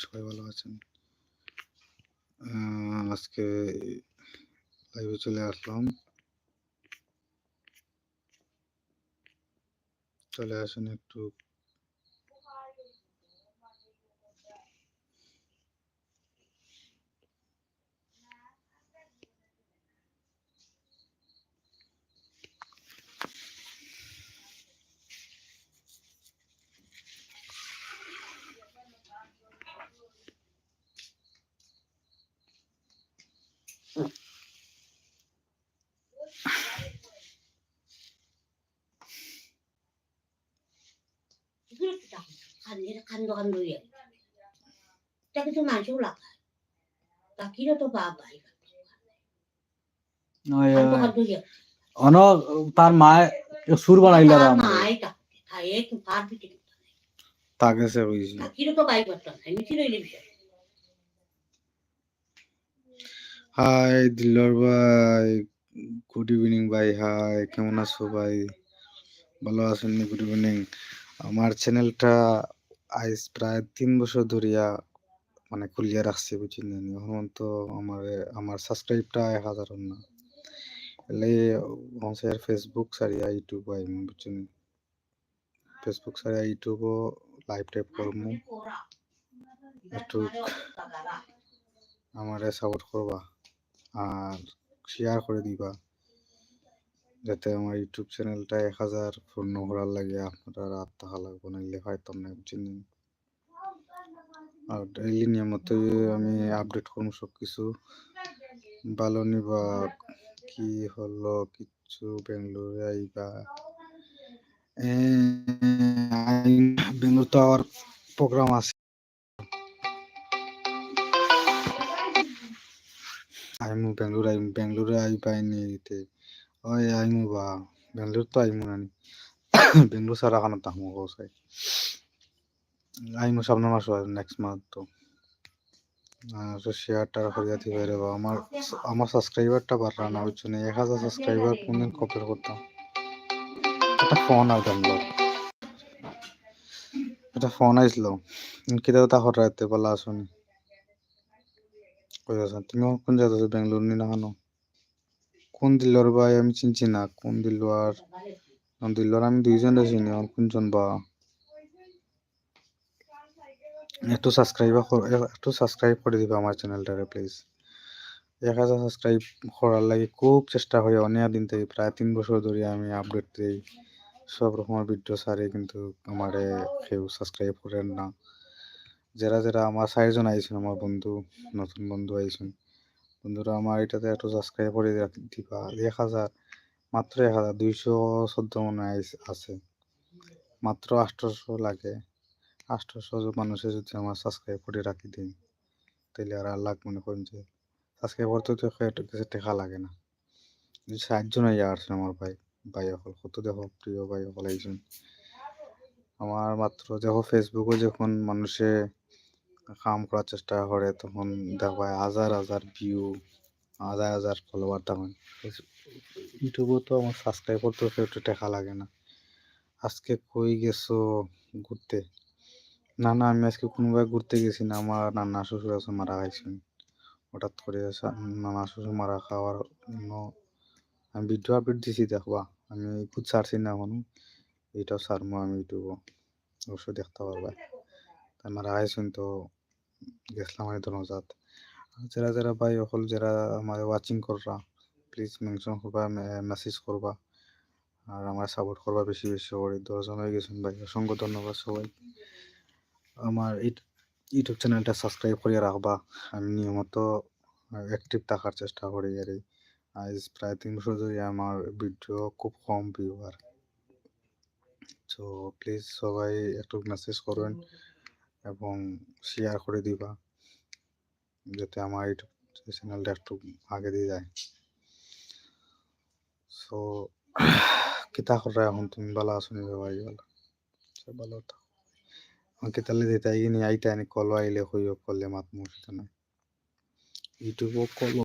সবাই ভালো আছেন। আজকে লাইভে চলে আসলাম। চলে আসুন একটু। তার মায় সুর বানাইল তাকে সে হয়েছে। হাই দিল্লর ভাই, গুড ইভিনিং ভাই। হাই, কেমন আছো ভাই? ভালো আছেন? Good evening. আমার চ্যানেলটা আজ প্রায় 3 বছর ধরিয়া মানে খুলিয়া রাখছি, বুঝলেন। এখন তো আমার সাবস্ক্রাইবটা 1000 না। এলে ফেসবুক সারিয়া ইউটিউব আই, বুঝছেন। ফেসবুক সারিয়া ইউটিউবও লাইভ টাইপ করমু, একটু আমারে সাপোর্ট করবা আর শেয়ার করে দিবা, যাতে আমার ইউটিউব চ্যানেলটা 1000 পূর্ণ করার লাগে আপনারা রাত থাকা লাগবে, নাইলে হয়তো না, বুঝছেন। আর ডেইলি নিয়মিত আমি আপডেট করবো সব কিছু। ভালো নিবা কি হলো কিচ্ছু, বেঙ্গলোরে আইবা। বেঙ্গলোর তো আমার প্রোগ্রাম আছে, আইমু বেঙ্গলোরে আইবাইনি ওই আইমু বা বেঙ্গলোর তো আইমু নানি। বেঙ্গলোর সারা খানা তাহমু চাই আইমু সামনের মাস, নেক্সট মান্থ তো। শেয়ারটা করিয়া দিবে রে বা, আমার সাবস্ক্রাইবারটা বাড়রা না, বুঝছো না। 1000 সাবস্ক্রাইবার কোনদিন কমপ্লিট করতাম। একটা ফোন আইতাম, একটা ফোন আইছিল, কিতাব তা হঠাৎ বলা আসুনি। কই আছো তুমি? কোন জায়গা আছো? বেঙ্গলোর নি না কেন? কোন দিল্লর ভাই? আমি চিনছি না কোন দিল্লর। দিল্লর আমি দুইজন চিনি, কোনজন বা? একটু সাবস্ক্রাইব করে দিবা আমার চ্যানেলটারে প্লিজ। 1000 সাবস্ক্রাইব করার লাগে খুব চেষ্টা করি অনেক দিন থেকে, প্রায় 3 বছর ধরে আমি আপডেট দিই, সব রকমের ভিডিও ছাড়ি, কিন্তু আমারে কেউ সাবস্ক্রাইব করেন না। যারা আমার 4 জন আইছেন, আমার বন্ধু, নতুন বন্ধু আইছেন, বন্ধুরা আমার এটাতে একটু সাবস্ক্রাইব করে দিবা। 1000, মাত্র 1214 মনে আছে, মাত্র 800 লাগে। 800 মানুষে যদি আমার সাবস্ক্রাইব করে রাখি দিন, তাহলে আর লাখ মনে করেন যে সাবস্ক্রাইব করতে তো কিছু টাকা লাগে না। 60 জন আইয়া আসছে আমার ভাই হল, কত দেখো প্রিয় ভাই হল আইছেন আমার। মাত্র দেখো ফেসবুকে যখন মানুষে কাম করার চেষ্টা করে, তখন দেখো হাজার হাজার ভিউ, হাজার হাজার ফলোয়ার। তখন ইউটিউবে তো আমার সাবস্ক্রাইব করতে একটু টাকা লাগে না। আজকে কই গেছো ঘুরতে? না আমি আজকে কোনোভাবে ঘুরতে গেছি না, আমার নানা শ্বশুর আছে মারা খাইছেন। হঠাৎ করে নানা শ্বশুর মারা খাওয়ার জন্য আমি ভিডিও আপডেট দিছি, দেখবা। আমি খুব ছাড়ছি না এখনো, এইটাও ছাড়বো আমি ইউটিউবও, অবশ্যই দেখতে পারবা। তাই মারা খাইছেন তো গেছিলাম আমি ধন্যবাদ। যারা ভাই সকল যারা আমার ওয়াচিং করবা, প্লিজ মেনশন করবা, মেসেজ করবা, আর আমার সাপোর্ট করবা বেশি বেশি করে। 10 জন হয়ে গেছেন ভাই, অসংখ্য ধন্যবাদ সবাই। আমার ইউটিউব চ্যানেলটা সাবস্ক্রাইব করে রাখবা। আমি নিয়মিত অ্যাক্টিভ থাকার চেষ্টা করি। আর আজ প্রায় 3 বছর ধরে আমার ভিডিও খুব কম ভিউয়ার। তো প্লিজ সবাই একটু মেসেজ করবেন এবং শেয়ার করে দিবা, যাতে আমার ইউটিউব চ্যানেলটা একটু আগে দিয়ে যায়। সো কিতা করে এখন তুমি? ভালো আছো নি ভাই? ভালো থাকো। আমাকে তাহলে দিতে আইনি আইটা কল আইলে হইও, করলে মাত মুসতে না ইউটিউবও কল